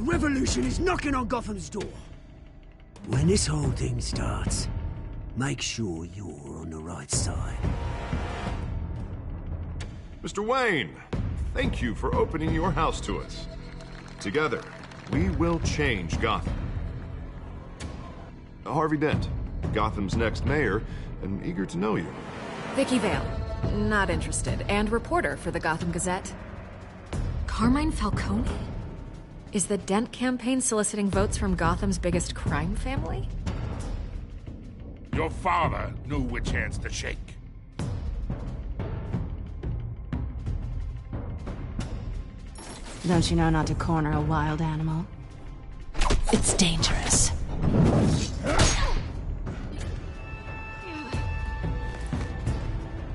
revolution is knocking on Gotham's door. When this whole thing starts, make sure you're on the right side. Mr. Wayne, thank you for opening your house to us. Together, we will change Gotham. Harvey Dent, Gotham's next mayor, and eager to know you. Vicky Vale, not interested, and reporter for the Gotham Gazette. Carmine Falcone? Is the Dent campaign soliciting votes from Gotham's biggest crime family? Your father knew which hands to shake. Don't you know not to corner a wild animal? It's dangerous.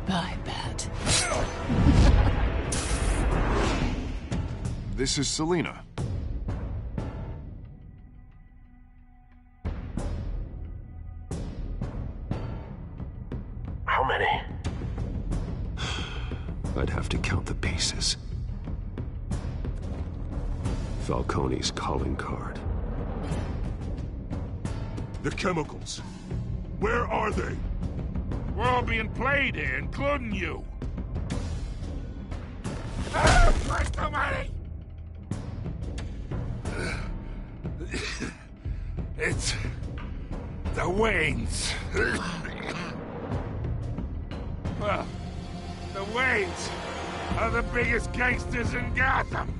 I bet. This is Selina. How many? I'd have to count the pieces. Falcone's calling card. The chemicals. Where are they? We're all being played here, including you. Christ almighty! It's the Waynes. Well, the Waynes are the biggest gangsters in Gotham.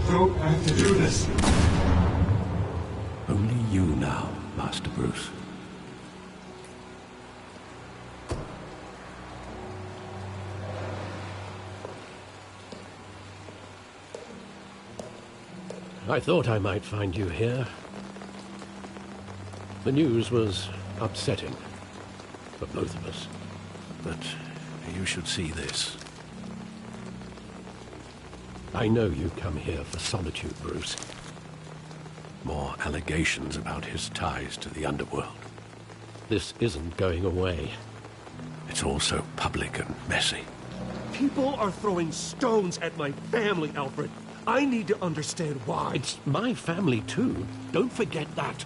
Don't have to do this. Only you now, Master Bruce. I thought I might find you here. The news was upsetting for both of us. But you should see this. I know you come here for solitude, Bruce. More allegations about his ties to the underworld. This isn't going away. It's all so public and messy. People are throwing stones at my family, Alfred. I need to understand why. It's my family, too. Don't forget that.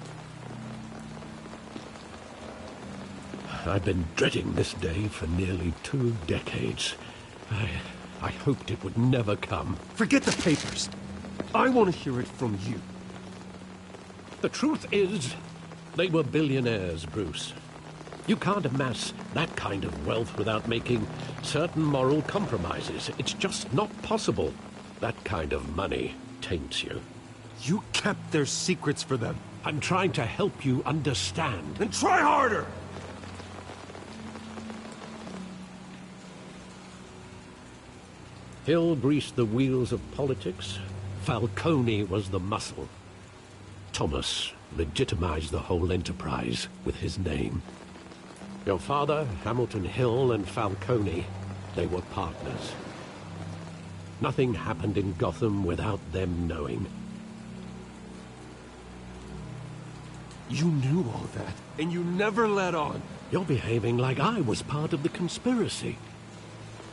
I've been dreading this day for nearly 2 decades. I hoped it would never come. Forget the papers. I want to hear it from you. The truth is, they were billionaires, Bruce. You can't amass that kind of wealth without making certain moral compromises. It's just not possible. That kind of money taints you. You kept their secrets for them. I'm trying to help you understand. Then try harder! Hill greased the wheels of politics. Falcone was the muscle. Thomas legitimized the whole enterprise with his name. Your father, Hamilton Hill, and Falcone, they were partners. Nothing happened in Gotham without them knowing. You knew all that, and you never let on. You're behaving like I was part of the conspiracy.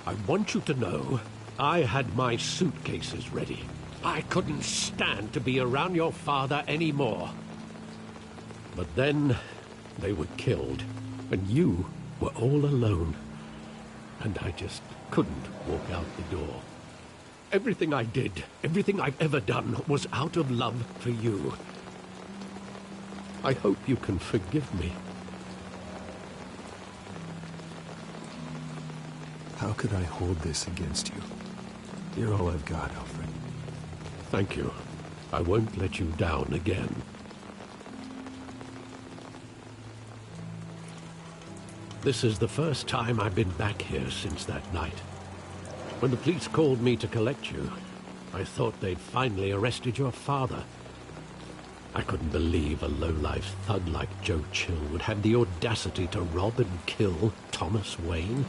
I want you to know I had my suitcases ready. I couldn't stand to be around your father anymore. But then they were killed, and you were all alone. And I just couldn't walk out the door. Everything I did, everything I've ever done, was out of love for you. I hope you can forgive me. How could I hold this against you? You're all I've got, Alfred. Thank you. I won't let you down again. This is the first time I've been back here since that night. When the police called me to collect you, I thought they'd finally arrested your father. I couldn't believe a low-life thug like Joe Chill would have the audacity to rob and kill Thomas Wayne.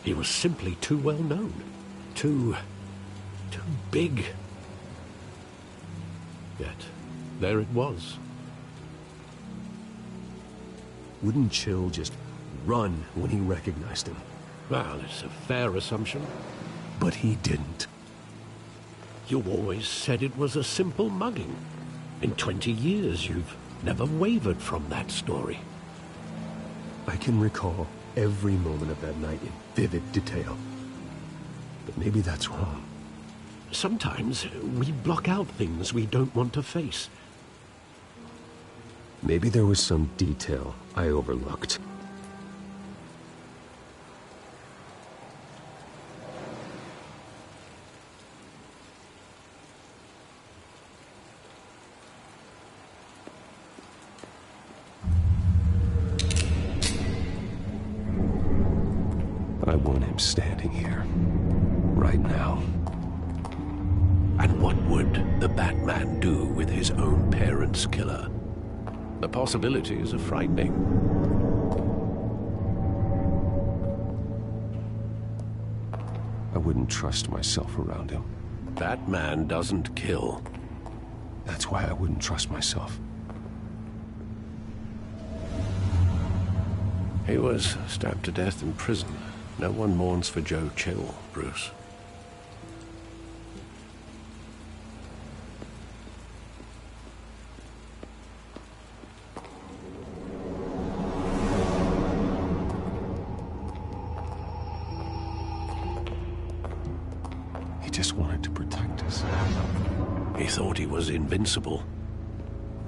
He was simply too well known. Too big. Yet, there it was. Wouldn't Chill just run when he recognized him? Well, it's a fair assumption. But he didn't. You always said it was a simple mugging. In 20 years, you've never wavered from that story. I can recall every moment of that night in vivid detail. But maybe that's wrong. Sometimes we block out things we don't want to face. Maybe there was some detail I overlooked. I want him standing here, right now. And what would the Batman do with his own parents' killer? The possibilities are frightening. I wouldn't trust myself around him. That man doesn't kill. That's why I wouldn't trust myself. He was stabbed to death in prison. No one mourns for Joe Chill, Bruce. He just wanted to protect us. He thought he was invincible.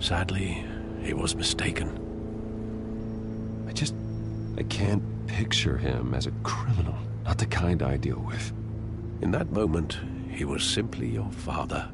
Sadly, he was mistaken. I can't picture him as a criminal, not the kind I deal with. In that moment, he was simply your father.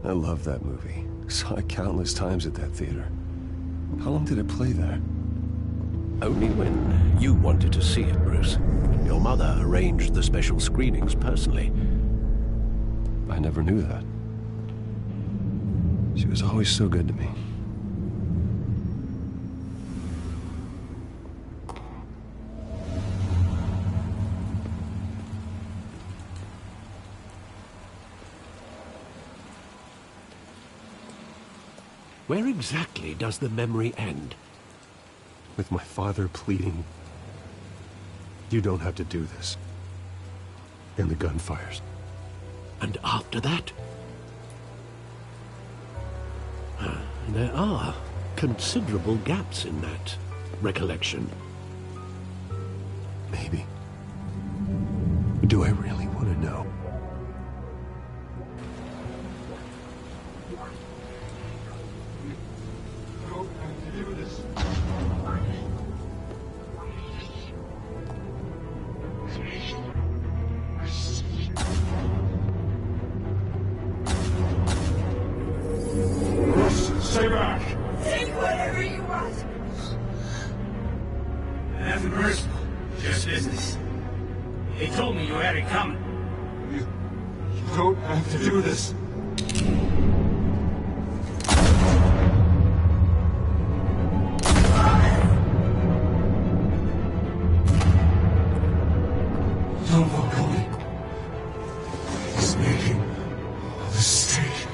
I love that movie. Saw it countless times at that theater. How long did it play there? Only when you wanted to see it, Bruce. Your mother arranged the special screenings personally. I never knew that. She was always so good to me. Where exactly does the memory end? With my father pleading, "You don't have to do this." And the gun fires. And after that? There are considerable gaps in that recollection. Maybe. Do I really want to know? Stay back! Take whatever you want. Nothing personal, just business. They told me you had it coming. You don't have to do this. Don't walk away. He's making a mistake.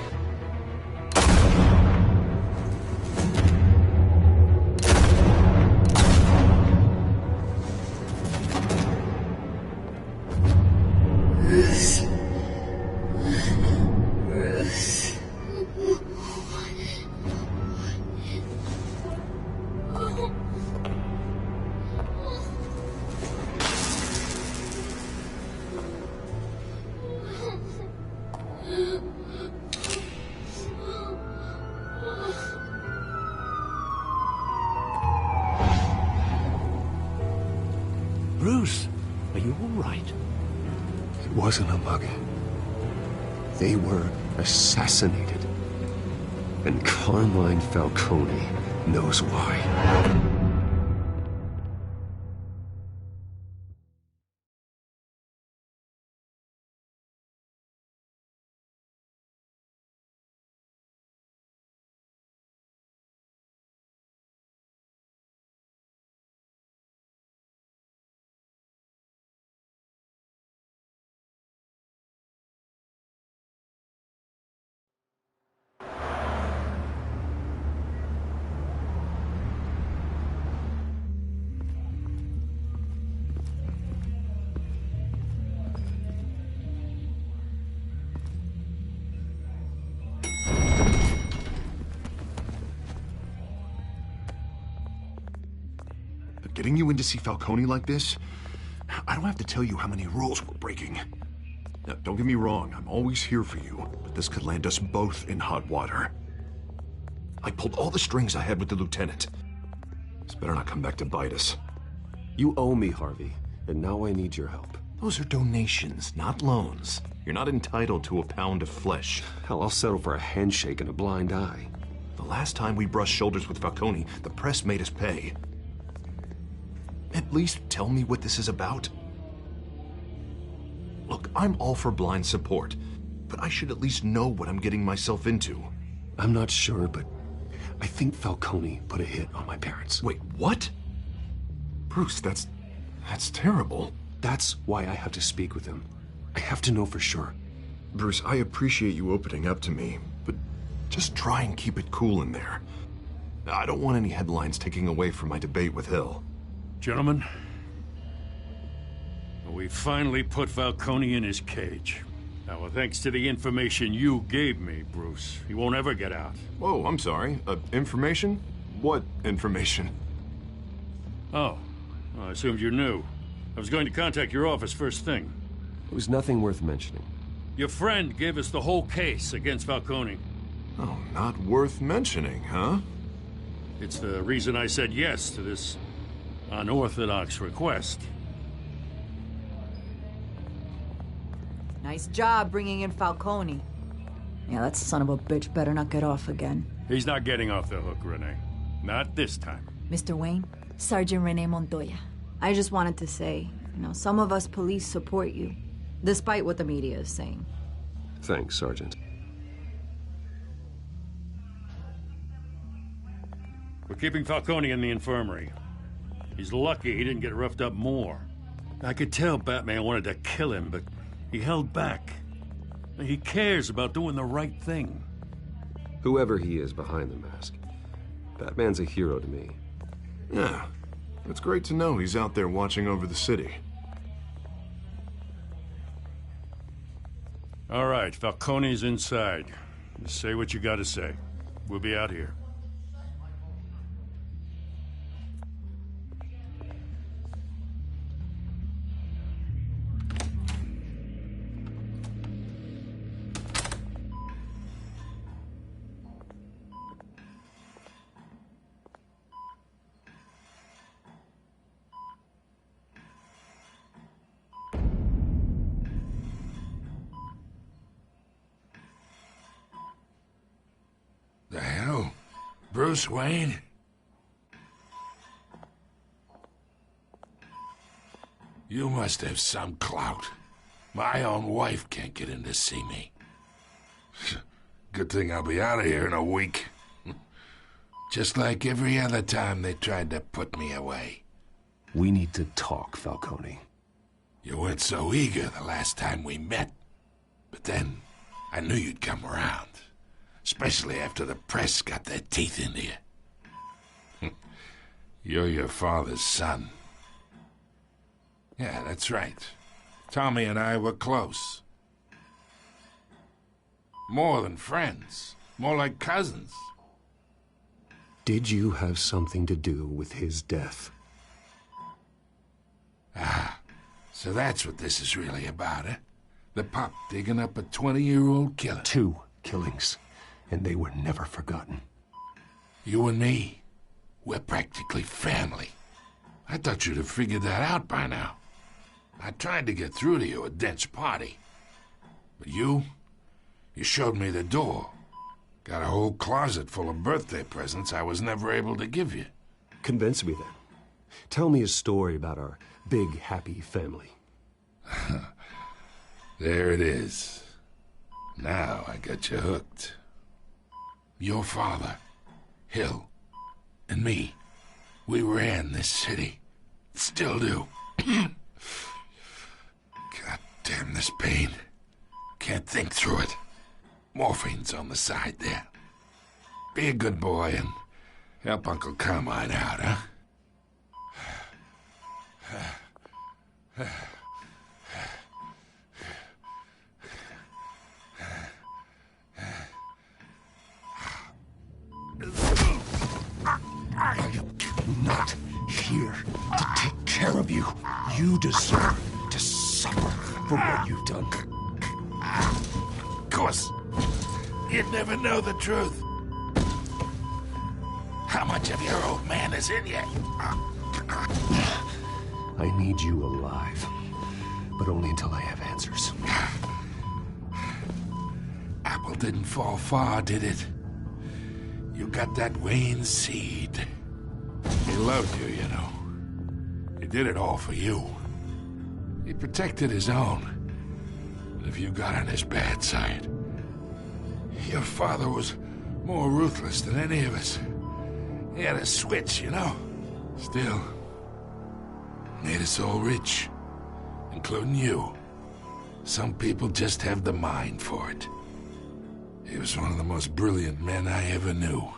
all right? It wasn't a mugging. They were assassinated. And Carmine Falcone knows why. Getting you in to see Falcone like this? I don't have to tell you how many rules we're breaking. Now, don't get me wrong, I'm always here for you, but this could land us both in hot water. I pulled all the strings I had with the lieutenant. This better not come back to bite us. You owe me, Harvey, and now I need your help. Those are donations, not loans. You're not entitled to a pound of flesh. Hell, I'll settle for a handshake and a blind eye. The last time we brushed shoulders with Falcone, the press made us pay. At least tell me what this is about. Look, I'm all for blind support, but I should at least know what I'm getting myself into. I'm not sure, but I think Falcone put a hit on my parents. Wait, what? Bruce, that's terrible. That's why I have to speak with him. I have to know for sure. Bruce, I appreciate you opening up to me, but just try and keep it cool in there. I don't want any headlines taking away from my debate with Hill. Gentlemen, we finally put Falcone in his cage. Now, thanks to the information you gave me, Bruce, he won't ever get out. Whoa, I'm sorry. Information? What information? Oh, I assumed you knew. I was going to contact your office first thing. It was nothing worth mentioning. Your friend gave us the whole case against Falcone. Oh, not worth mentioning, huh? It's the reason I said yes to this unorthodox request. Nice job bringing in Falcone. Yeah, that son of a bitch better not get off again. He's not getting off the hook, Renee. Not this time. Mr. Wayne, Sergeant Renee Montoya. I just wanted to say, some of us police support you, despite what the media is saying. Thanks, Sergeant. We're keeping Falcone in the infirmary. He's lucky he didn't get roughed up more. I could tell Batman wanted to kill him, but he held back. He cares about doing the right thing. Whoever he is behind the mask, Batman's a hero to me. Yeah, it's great to know he's out there watching over the city. All right, Falcone's inside. Just say what you gotta say. We'll be out here. The hell? Bruce Wayne? You must have some clout. My own wife can't get in to see me. Good thing I'll be out of here in a week. Just like every other time they tried to put me away. We need to talk, Falcone. You weren't so eager the last time we met. But then, I knew you'd come around. Especially after the press got their teeth into you. You're your father's son. Yeah, that's right. Tommy and I were close. More than friends. More like cousins. Did you have something to do with his death? Ah, so that's what this is really about, eh? The pup digging up a 20-year-old killer. 2 killings, and they were never forgotten. You and me, we're practically family. I thought you'd have figured that out by now. I tried to get through to you at Dent's party. But you showed me the door. Got a whole closet full of birthday presents I was never able to give you. Convince me then. Tell me a story about our big, happy family. There it is. Now I got you hooked. Your father, Hill, and me, we ran this city. Still do. God damn this pain. Can't think through it. Morphine's on the side there. Be a good boy and help Uncle Carmine out, huh? I am not here to take care of you. You deserve to suffer for what you've done. Of course, you'd never know the truth. How much of your old man is in you? I need you alive, but only until I have answers. Apple didn't fall far, did it? You got that Wayne seed. He loved you, you know. He did it all for you. He protected his own. And if you got on his bad side, your father was more ruthless than any of us. He had a switch, you know. Still, made us all rich, including you. Some people just have the mind for it. He was one of the most brilliant men I ever knew.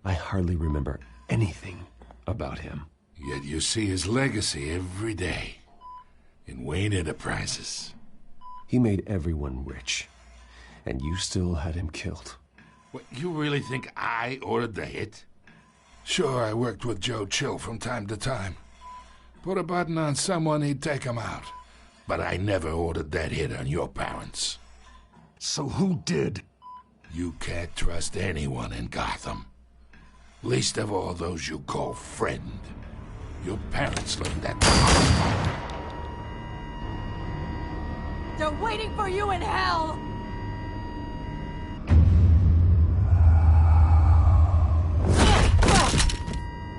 I hardly remember anything about him. Yet you see his legacy every day in Wayne Enterprises. He made everyone rich, and you still had him killed. What, you really think I ordered the hit? Sure, I worked with Joe Chill from time to time. Put a button on someone, he'd take him out. But I never ordered that hit on your parents. So who did? You can't trust anyone in Gotham. Least of all those you call friend. Your parents learned that. They're waiting for you in hell!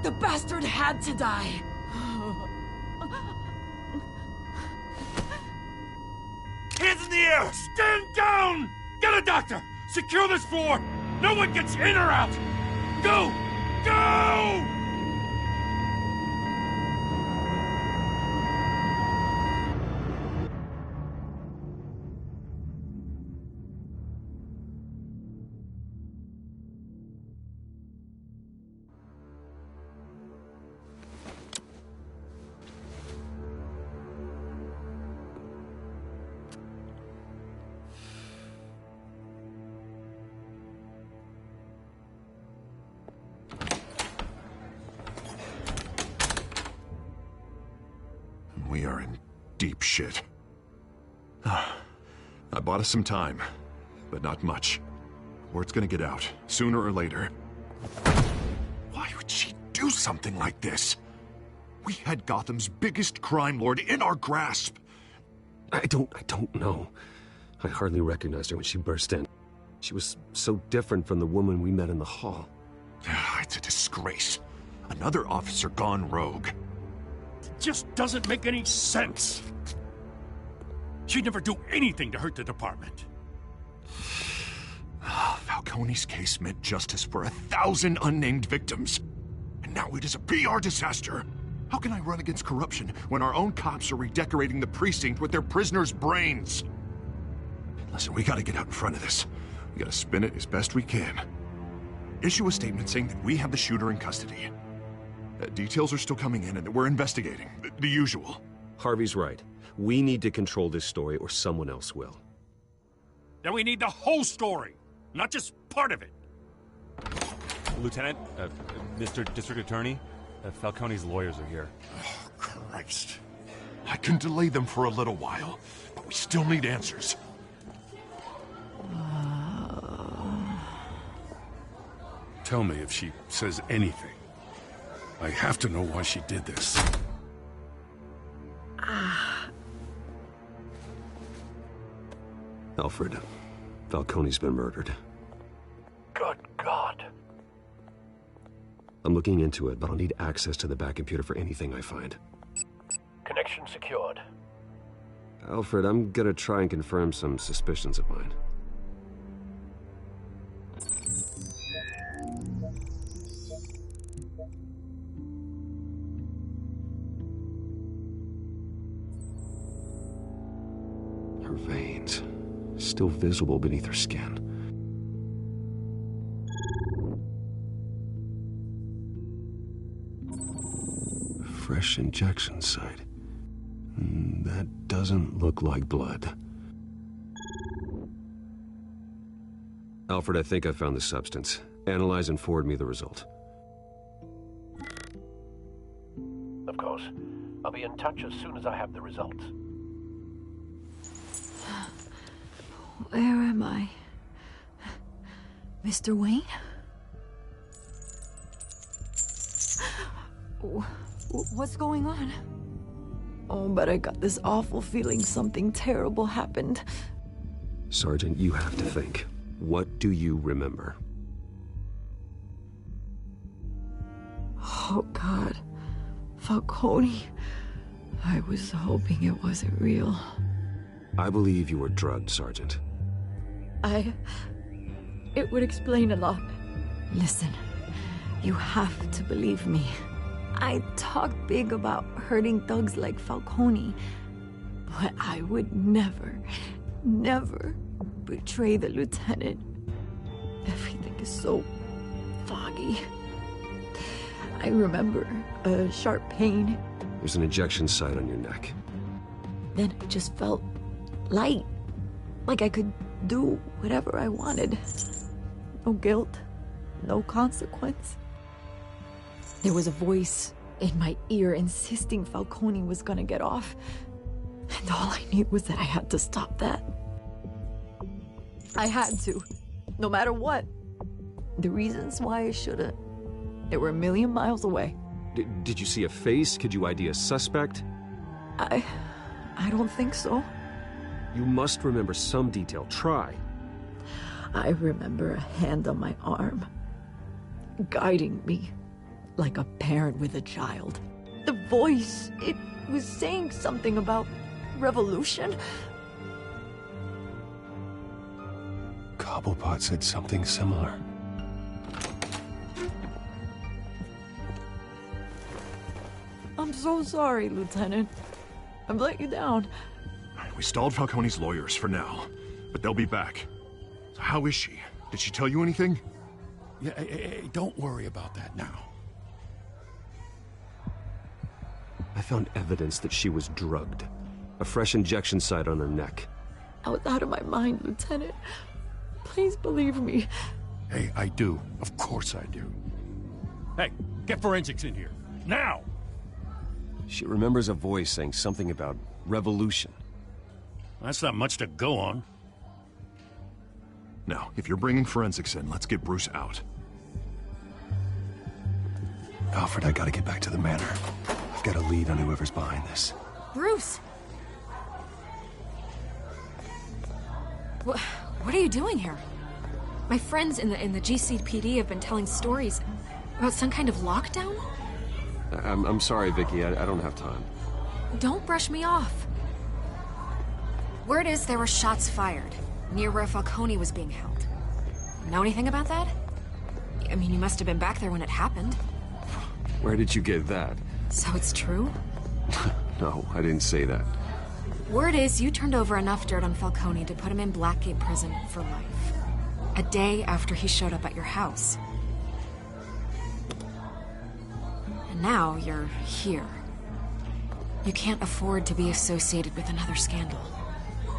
The bastard had to die! Hands in the air! Stand down! Get a doctor! Secure this floor! No one gets in or out! Go! Go! We are in deep shit. I bought us some time, but not much. Word's gonna get out, sooner or later. Why would she do something like this? We had Gotham's biggest crime lord in our grasp. I don't know. I hardly recognized her when she burst in. She was so different from the woman we met in the hall. It's a disgrace. Another officer gone rogue. Just doesn't make any sense. She'd never do anything to hurt the department. Falcone's case meant justice for 1,000 unnamed victims. And now it is a PR disaster. How can I run against corruption when our own cops are redecorating the precinct with their prisoners' brains? Listen, we gotta get out in front of this. We gotta spin it as best we can. Issue a statement saying that we have the shooter in custody. Details are still coming in and that we're investigating. The usual. Harvey's right. We need to control this story or someone else will. Then we need the whole story, not just part of it. Lieutenant, Mr. District Attorney, Falcone's lawyers are here. Oh, Christ. I can delay them for a little while, but we still need answers. Tell me if she says anything. I have to know why she did this. Alfred, Falcone's been murdered. Good God. I'm looking into it, but I'll need access to the back computer for anything I find. Connection secured. Alfred, I'm gonna try and confirm some suspicions of mine. Her veins, still visible beneath her skin. Fresh injection site. That doesn't look like blood. Alfred, I think I found the substance. Analyze and forward me the result. Of course. I'll be in touch as soon as I have the results. Where am I? Mr. Wayne? What's going on? Oh, but I got this awful feeling something terrible happened. Sergeant, you have to think. What do you remember? Oh, God. Falcone. I was hoping it wasn't real. I believe you were drugged, Sergeant. It would explain a lot. Listen, you have to believe me. I talk big about hurting thugs like Falcone, but I would never betray the lieutenant. Everything is so foggy. I remember a sharp pain. There's an injection site on your neck. Then it just felt light, like I could do whatever I wanted. No guilt, no consequence. There was a voice in my ear insisting Falcone was gonna get off. And all I knew was that I had to stop that. I had to, no matter what. The reasons why I shouldn't, they were a million miles away. Did you see a face? Could you ID a suspect? I don't think so. You must remember some detail. Try. I remember a hand on my arm, guiding me. Like a parent with a child. The voice, it was saying something about revolution. Cobblepot said something similar. I'm so sorry, Lieutenant. I've let you down. We stalled Falcone's lawyers for now, but they'll be back. So how is she? Did she tell you anything? Yeah, hey, don't worry about that now. I found evidence that she was drugged. A fresh injection site on her neck. I was out of my mind, Lieutenant. Please believe me. Hey, I do. Of course I do. Hey, get forensics in here. Now! She remembers a voice saying something about revolution. That's not much to go on. Now, if you're bringing forensics in, let's get Bruce out. Alfred, I gotta get back to the manor. I've got a lead on whoever's behind this. Bruce! What are you doing here? My friends in the GCPD have been telling stories about some kind of lockdown? I'm sorry, Vicky. I don't have time. Don't brush me off. Word is there were shots fired near where Falcone was being held. Know anything about that? I mean, you must have been back there when it happened. Where did you get that? So it's true? No, I didn't say that. Word is you turned over enough dirt on Falcone to put him in Blackgate Prison for life. A day after he showed up at your house. And now you're here. You can't afford to be associated with another scandal.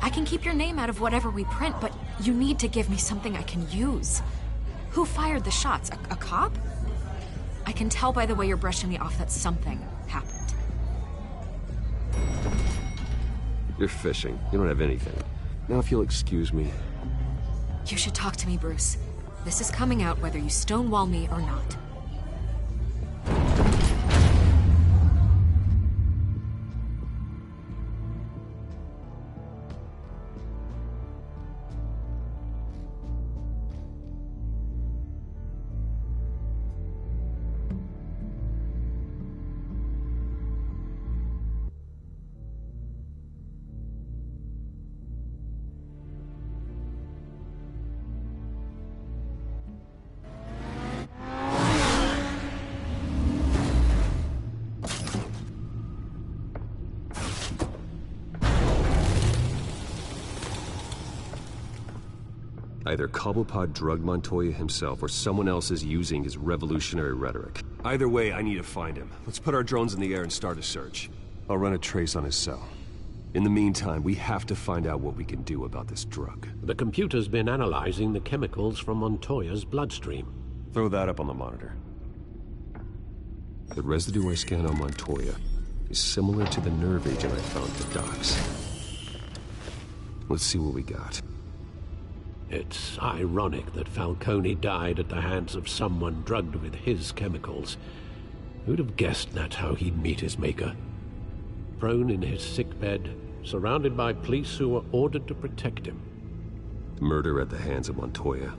I can keep your name out of whatever we print, but you need to give me something I can use. Who fired the shots? A cop? I can tell by the way you're brushing me off that something happened. You're fishing. You don't have anything. Now if you'll excuse me. You should talk to me, Bruce. This is coming out whether you stonewall me or not. Either Cobblepot drugged Montoya himself, or someone else is using his revolutionary rhetoric. Either way, I need to find him. Let's put our drones in the air and start a search. I'll run a trace on his cell. In the meantime, we have to find out what we can do about this drug. The computer's been analyzing the chemicals from Montoya's bloodstream. Throw that up on the monitor. The residue I scanned on Montoya is similar to the nerve agent I found at the docks. Let's see what we got. It's ironic that Falcone died at the hands of someone drugged with his chemicals. Who'd have guessed that's how he'd meet his maker? Prone in his sickbed, surrounded by police who were ordered to protect him. Murder at the hands of Montoya.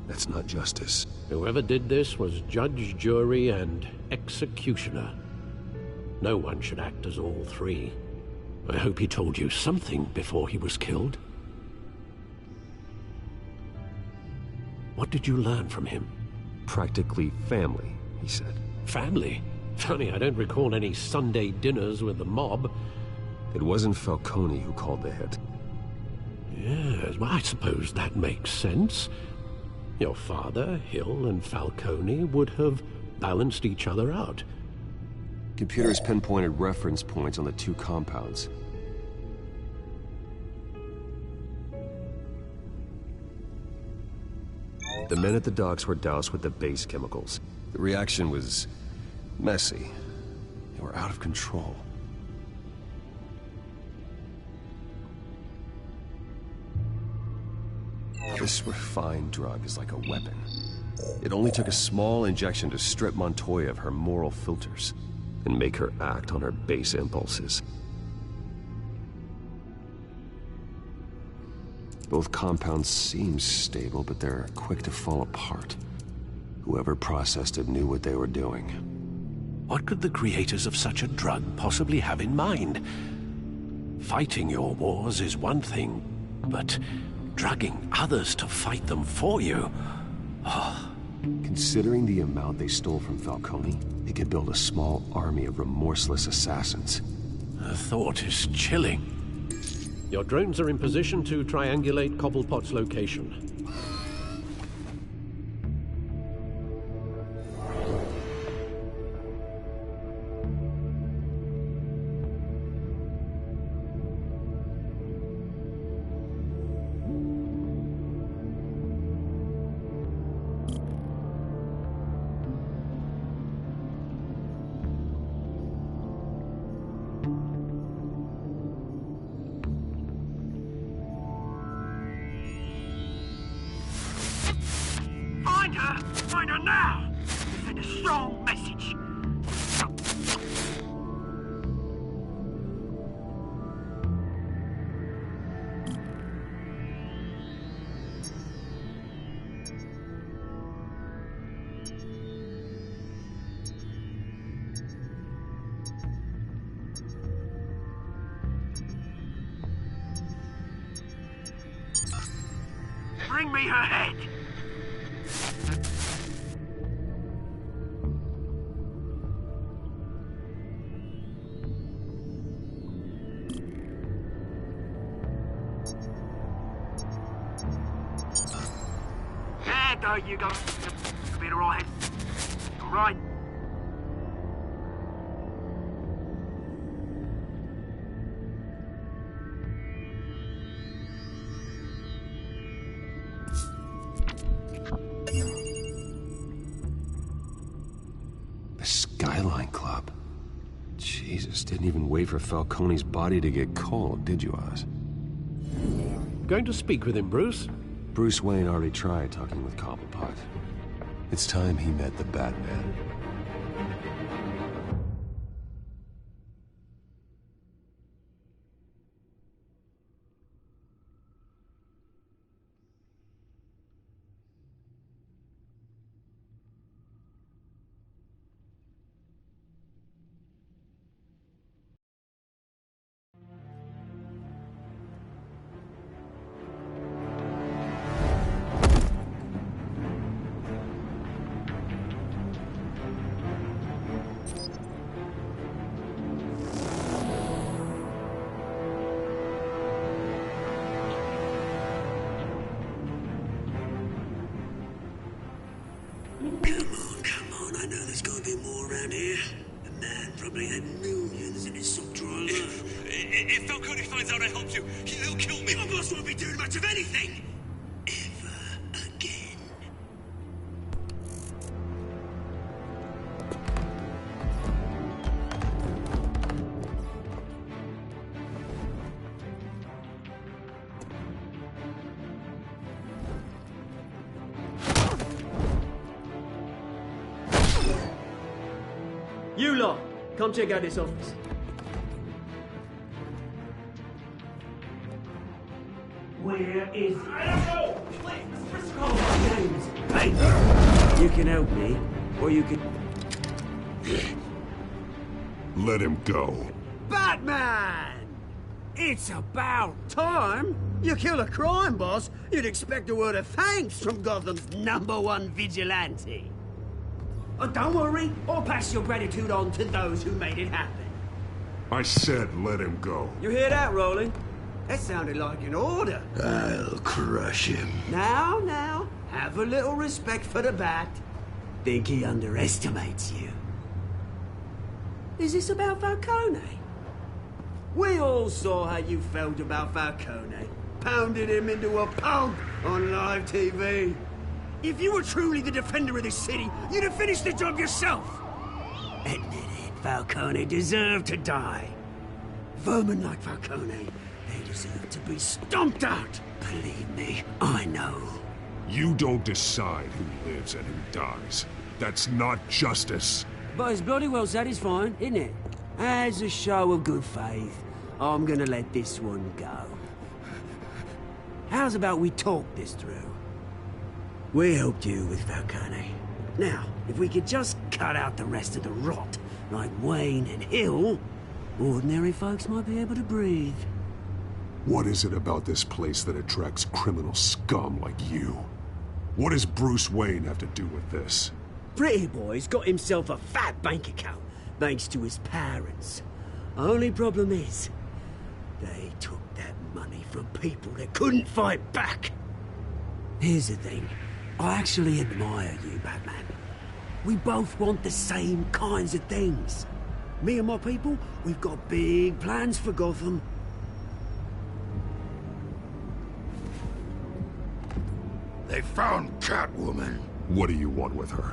That's not justice. Whoever did this was judge, jury, and executioner. No one should act as all three. I hope he told you something before he was killed. What did you learn from him? Practically family, he said. Family? Funny, I don't recall any Sunday dinners with the mob. It wasn't Falcone who called the hit. Yes, well, I suppose that makes sense. Your father, Hill, and Falcone would have balanced each other out. Computers pinpointed reference points on the two compounds. The men at the docks were doused with the base chemicals. The reaction was messy. They were out of control. This refined drug is like a weapon. It only took a small injection to strip Montoya of her moral filters and make her act on her base impulses. Both compounds seem stable, but they're quick to fall apart. Whoever processed it knew what they were doing. What could the creators of such a drug possibly have in mind? Fighting your wars is one thing, but drugging others to fight them for you? Oh. Considering the amount they stole from Falcone, they could build a small army of remorseless assassins. The thought is chilling. Your drones are in position to triangulate Cobblepot's location. Find her now! Send a strong message. Bring me her head! There you go. You'll be all right. All right. The Skyline Club. Jesus, didn't even wait for Falcone's body to get cold, did you, Oz? Going to speak with him, Bruce? Bruce Wayne already tried talking with Cobblepot. It's time he met the Batman. around here, the man probably had millions in his sock drawer. If Falcone finds out I helped you, he'll kill me. Your boss won't be doing much of anything! Ever again. You lot, come check out this office. Where is... I don't know! Please, Mr. Briscoe! James, hey, you can help me, or you can... Let him go. Batman! It's about time! You kill a crime boss, you'd expect a word of thanks from Gotham's #1 vigilante. Oh, don't worry, I'll pass your gratitude on to those who made it happen. I said let him go. You hear that, Roland? That sounded like an order. I'll crush him. Now, have a little respect for the Bat. Think he underestimates you. Is this about Falcone? We all saw how you felt about Falcone. Pounded him into a pulp on live TV. If you were truly the defender of this city, you'd have finished the job yourself. Admit it, Falcone deserved to die. Vermin like Falcone, they deserve to be stomped out. Believe me, I know. You don't decide who lives and who dies. That's not justice. But it's bloody well satisfying, isn't it? As a show of good faith, I'm gonna let this one go. How's about we talk this through? We helped you with Falcone. Now, if we could just cut out the rest of the rot, like Wayne and Hill, ordinary folks might be able to breathe. What is it about this place that attracts criminal scum like you? What does Bruce Wayne have to do with this? Pretty Boy's got himself a fat bank account, thanks to his parents. Only problem is, they took that money from people that couldn't fight back. Here's the thing. I actually admire you, Batman. We both want the same kinds of things. Me and my people, we've got big plans for Gotham. They found Catwoman. What do you want with her?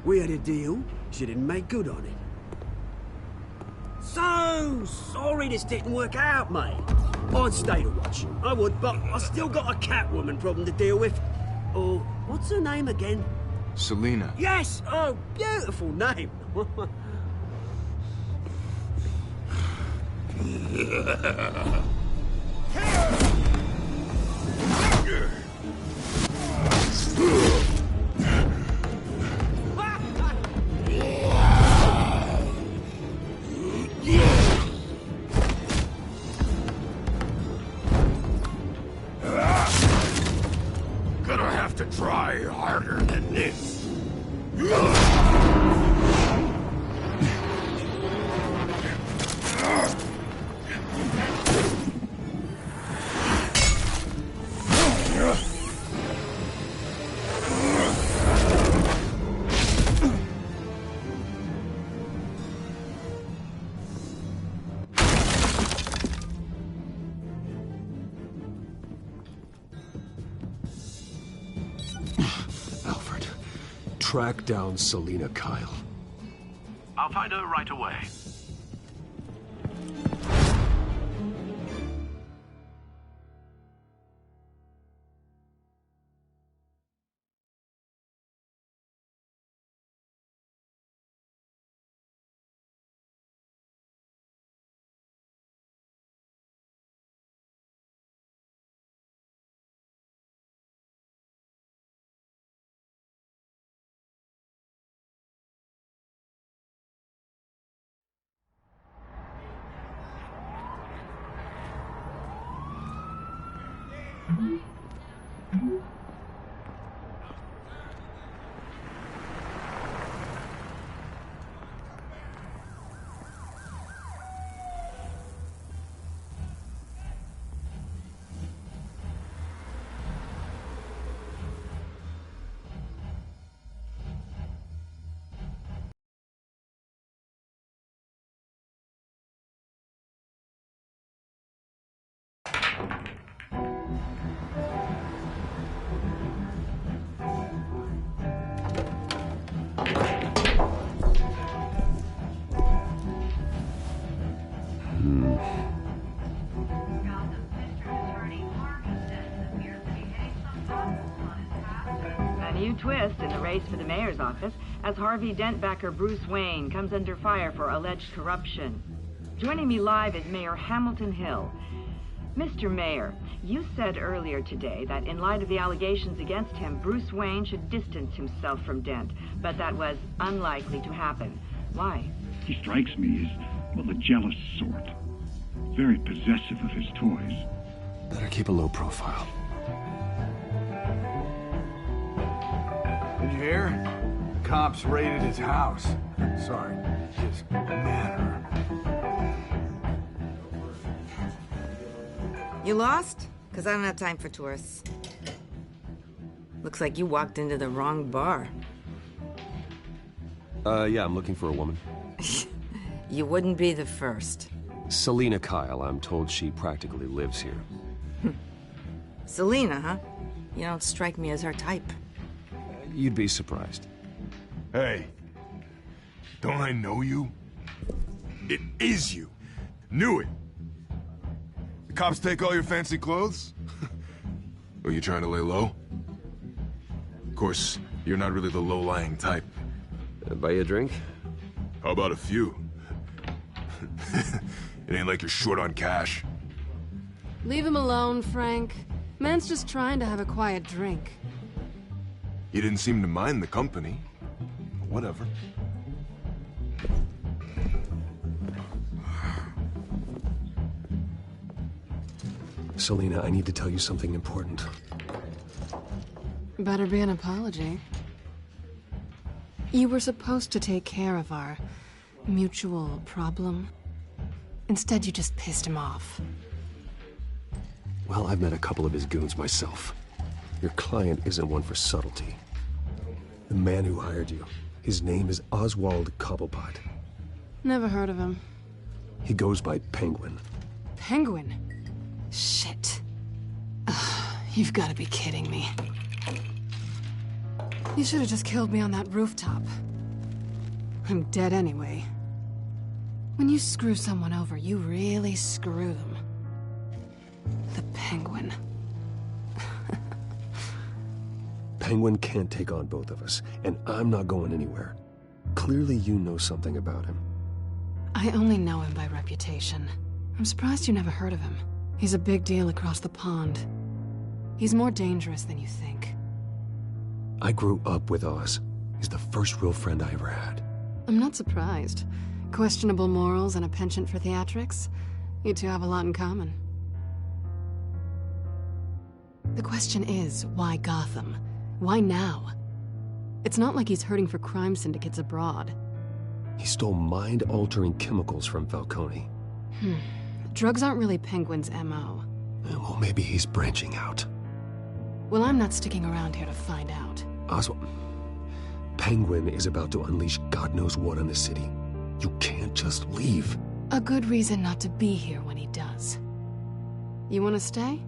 We had a deal. She didn't make good on it. So sorry this didn't work out, mate. I'd stay to watch. I would, but I still got a Catwoman problem to deal with. Oh, what's her name again? Selina. Yes! Oh, beautiful name. Gonna have to try harder than this. Track down Selina Kyle. I'll find her right away. twist in the race for the mayor's office as Harvey Dent backer Bruce Wayne comes under fire for alleged corruption. Joining me live is Mayor Hamilton Hill. Mr. Mayor, you said earlier today that in light of the allegations against him, Bruce Wayne should distance himself from Dent, but that was unlikely to happen. Why? He strikes me as, well, a jealous sort. Very possessive of his toys. Better keep a low profile. Did you hear? The cops raided his house. Sorry, his manor. You lost? Because I don't have time for tourists. Looks like you walked into the wrong bar. Yeah, I'm looking for a woman. You wouldn't be the first. Selina Kyle, I'm told she practically lives here. Selina, huh? You don't strike me as her type. You'd be surprised. Hey, don't I know you? It is you. Knew it. The cops take all your fancy clothes? Are you trying to lay low? Of course, you're not really the low-lying type. Buy you a drink? How about a few? It ain't like you're short on cash. Leave him alone, Frank. Man's just trying to have a quiet drink. You didn't seem to mind the company. Whatever. Selina, I need to tell you something important. Better be an apology. You were supposed to take care of our mutual problem. Instead, you just pissed him off. Well, I've met a couple of his goons myself. Your client isn't one for subtlety. The man who hired you, his name is Oswald Cobblepot. Never heard of him. He goes by Penguin. Penguin? Shit. Ugh, you've got to be kidding me. You should have just killed me on that rooftop. I'm dead anyway. When you screw someone over, you really screw them. The Penguin. Penguin can't take on both of us, and I'm not going anywhere. Clearly you know something about him. I only know him by reputation. I'm surprised you never heard of him. He's a big deal across the pond. He's more dangerous than you think. I grew up with Oz. He's the first real friend I ever had. I'm not surprised. Questionable morals and a penchant for theatrics. You two have a lot in common. The question is, why Gotham? Why now? It's not like he's hurting for crime syndicates abroad. He stole mind-altering chemicals from Falcone. Drugs aren't really Penguin's MO. Well, maybe he's branching out. Well, I'm not sticking around here to find out. Oswald, Penguin is about to unleash God knows what on the city. You can't just leave. A good reason not to be here when he does. You want to stay?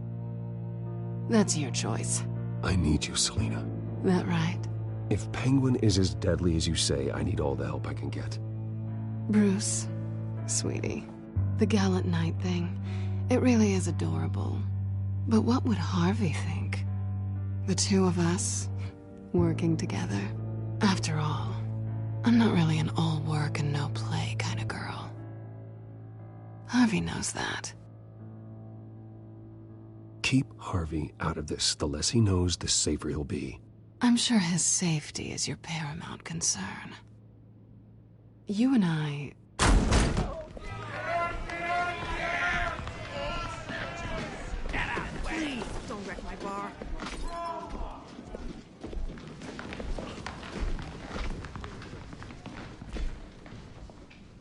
That's your choice. I need you, Selina. That right? If Penguin is as deadly as you say, I need all the help I can get. Bruce, sweetie, the gallant knight thing, it really is adorable. But what would Harvey think? The two of us, working together. After all, I'm not really an all work and no play kind of girl. Harvey knows that. Keep Harvey out of this. The less he knows, the safer he'll be. I'm sure his safety is your paramount concern. You and I... Please, don't wreck my bar.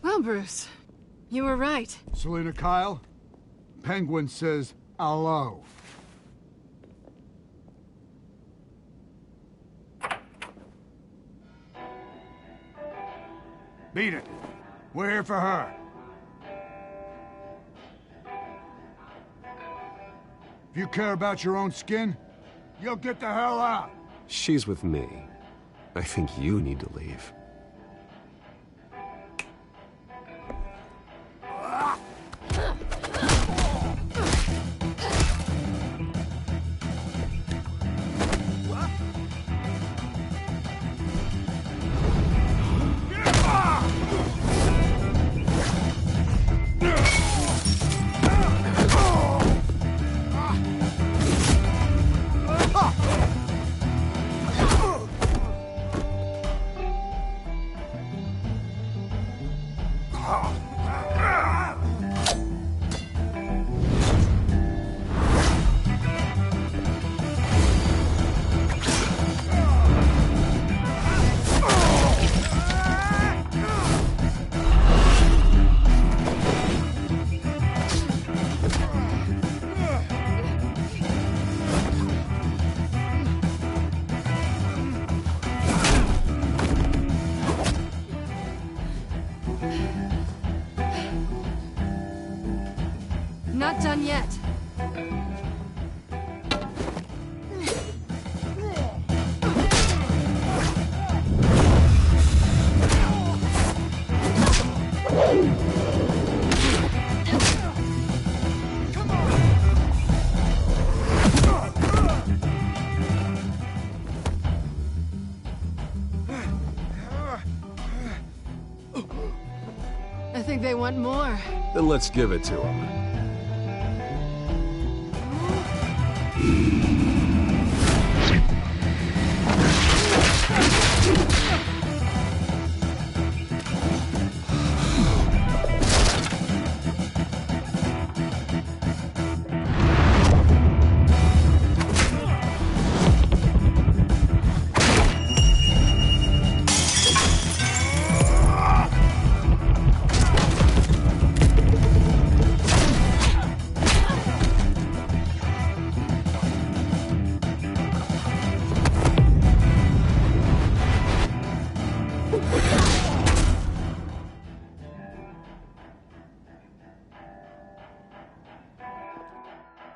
Well, Bruce, you were right. Selina Kyle, Penguin says hello. Beat it. We're here for her. If you care about your own skin, you'll get the hell out. She's with me. I think you need to leave. Not done yet. I think they want more. Then let's give it to them.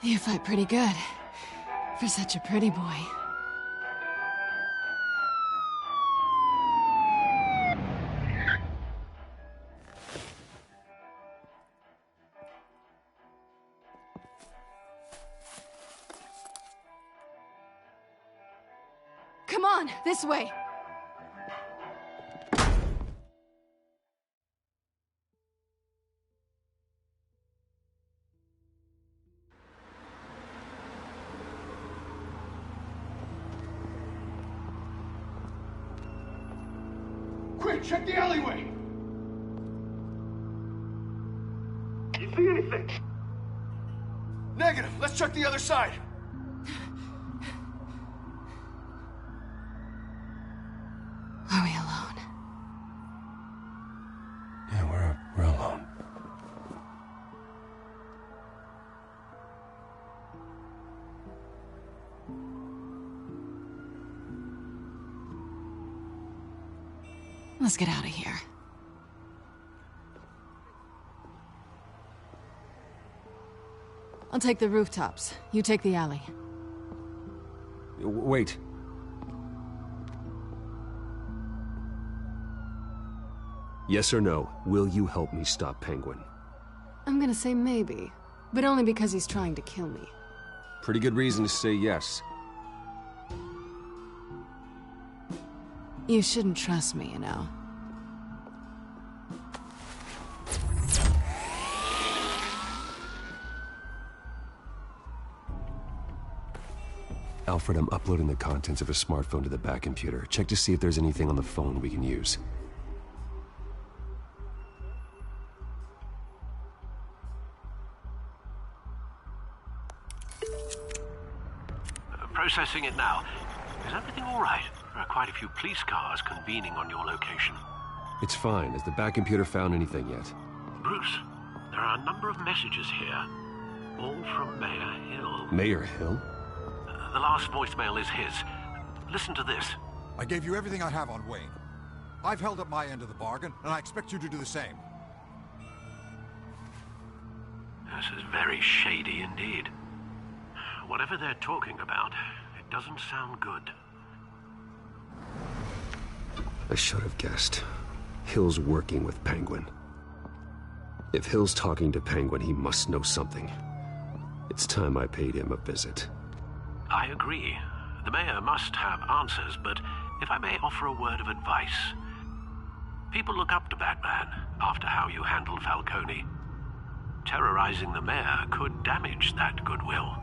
You fight pretty good, for such a pretty boy. Come on, this way! Quick, check the alleyway! You see anything? Negative. Let's check the other side. Are we alone? Yeah, we're alone. Let's get out of here. I'll take the rooftops. You take the alley. Wait. Yes or no, will you help me stop Penguin? I'm gonna say maybe, but only because he's trying to kill me. Pretty good reason to say yes. You shouldn't trust me, you know. Alfred, I'm uploading the contents of a smartphone to the back computer. Check to see if there's anything on the phone we can use. Processing it now. Is everything all right? There are quite a few police cars convening on your location. It's fine. Has the back computer found anything yet? Bruce, there are a number of messages here. All from Mayor Hill. Mayor Hill? The last voicemail is his. Listen to this. I gave you everything I have on Wayne. I've held up my end of the bargain, and I expect you to do the same. This is very shady indeed. Whatever they're talking about, it doesn't sound good. I should have guessed. Hill's working with Penguin. If Hill's talking to Penguin, he must know something. It's time I paid him a visit. I agree. The mayor must have answers, but if I may offer a word of advice. People look up to Batman after how you handled Falcone. Terrorizing the mayor could damage that goodwill.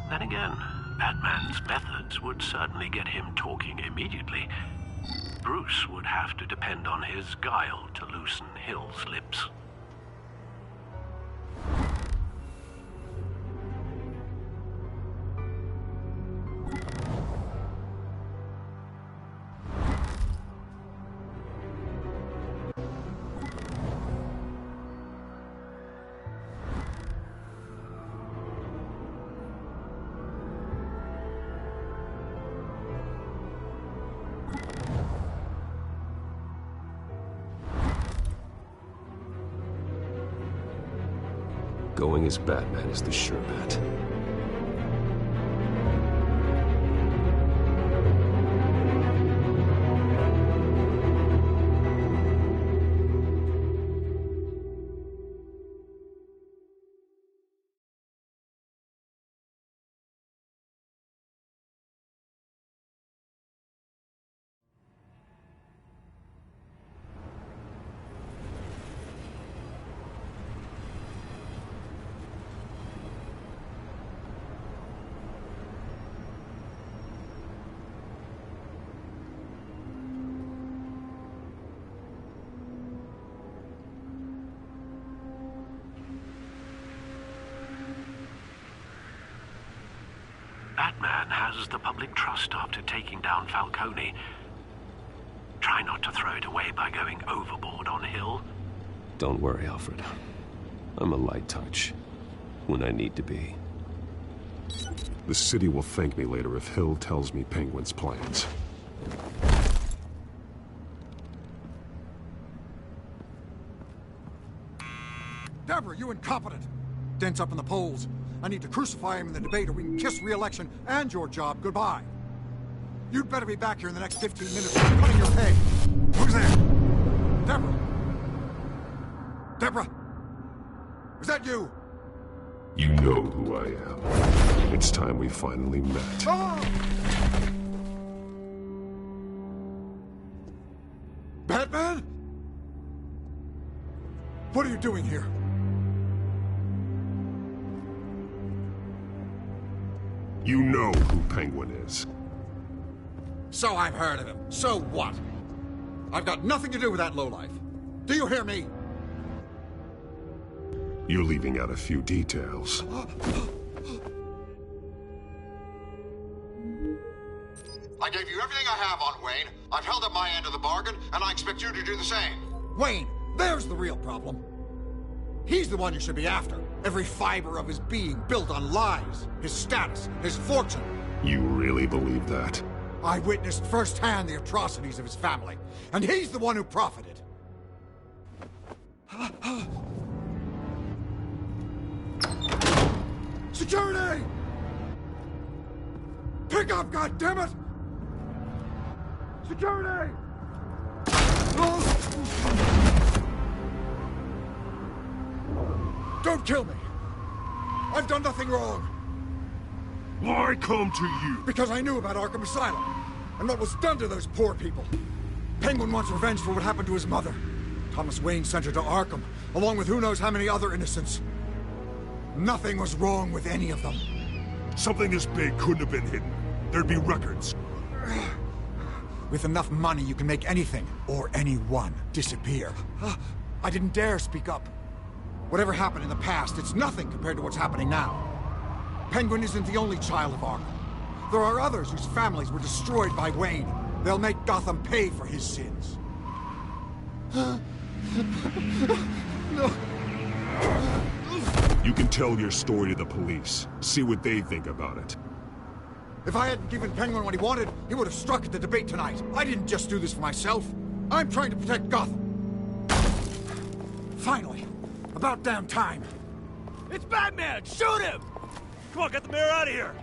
Then again, Batman's methods would certainly get him talking immediately. Bruce would have to depend on his guile to loosen Hill's lips. Going as Batman is the sure bet. Batman has the public trust after taking down Falcone. Try not to throw it away by going overboard on Hill. Don't worry, Alfred. I'm a light touch when I need to be. The city will thank me later if Hill tells me Penguin's plans. Deborah, you incompetent! Dent's up in the polls. I need to crucify him in the debate or we can kiss re-election and your job goodbye. You'd better be back here in the next 15 minutes or I'm cutting your pay. Who's there? Deborah? Deborah? Is that you? You know who I am. It's time we finally met. Ah! Batman? What are you doing here? You know who Penguin is. So I've heard of him. So what? I've got nothing to do with that lowlife. Do you hear me? You're leaving out a few details. I gave you everything I have on Wayne. I've held up my end of the bargain, and I expect you to do the same. Wayne, there's the real problem. He's the one you should be after. Every fiber of his being built on lies, his status, his fortune. You really believe that? I witnessed firsthand the atrocities of his family, and he's the one who profited. Security! Pick up, goddammit! Security! Don't kill me! I've done nothing wrong! Why come to you? Because I knew about Arkham Asylum, and what was done to those poor people. Penguin wants revenge for what happened to his mother. Thomas Wayne sent her to Arkham, along with who knows how many other innocents. Nothing was wrong with any of them. Something this big couldn't have been hidden. There'd be records. With enough money, you can make anything, or anyone, disappear. I didn't dare speak up. Whatever happened in the past, it's nothing compared to what's happening now. Penguin isn't the only child of Arkham. There are others whose families were destroyed by Wayne. They'll make Gotham pay for his sins. No. You can tell your story to the police. See what they think about it. If I hadn't given Penguin what he wanted, he would have struck at the debate tonight. I didn't just do this for myself. I'm trying to protect Gotham. Finally. About damn time. It's Batman! Shoot him! Come on, get the mayor out of here!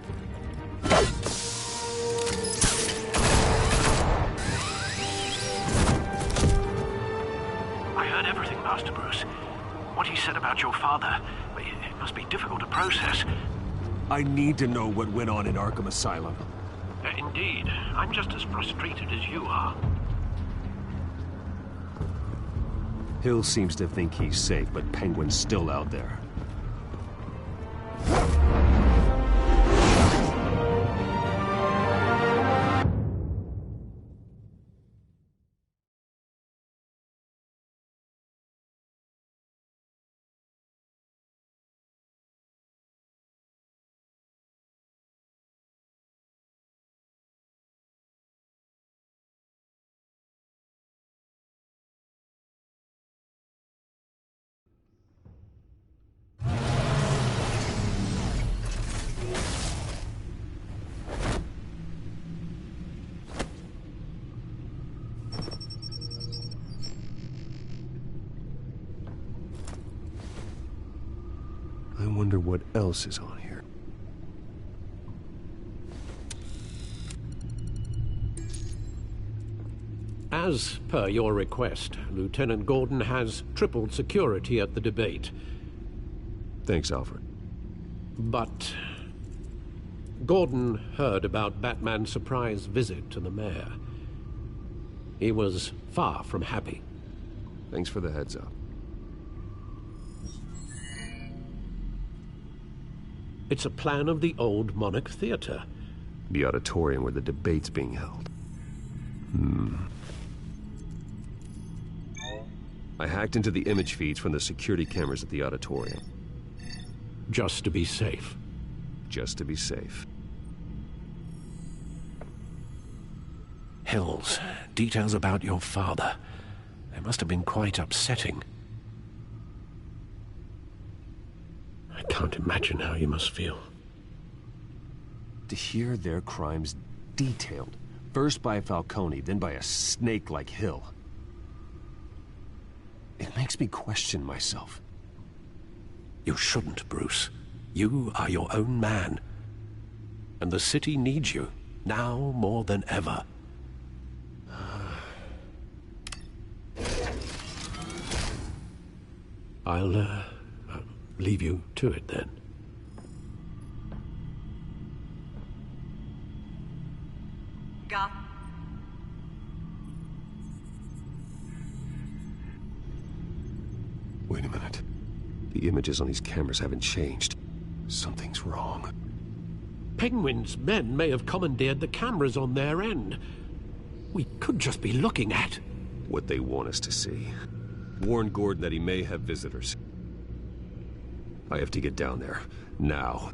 I heard everything, Master Bruce. What he said about your father, it must be difficult to process. I need to know what went on in Arkham Asylum. Indeed. I'm just as frustrated as you are. Hill seems to think he's safe, but Penguin's still out there. wonder what else is on here. As per your request, Lieutenant Gordon has tripled security at the debate. Thanks, Alfred. But Gordon heard about Batman's surprise visit to the mayor. He was far from happy. Thanks for the heads up. It's a plan of the old Monarch Theater. The auditorium where the debate's being held. I hacked into the image feeds from the security cameras at the auditorium. Just to be safe. Just to be safe. Hills, details about your father. They must have been quite upsetting. I can't imagine how you must feel. To hear their crimes detailed, first by Falcone, then by a snake like Hill. It makes me question myself. You shouldn't, Bruce. You are your own man. And the city needs you, now more than ever. I'll leave you to it then. Wait a minute. The images on these cameras haven't changed. Something's wrong. Penguin's men may have commandeered the cameras on their end. We could just be looking at what they want us to see. Warn Gordon that he may have visitors. I have to get down there. Now.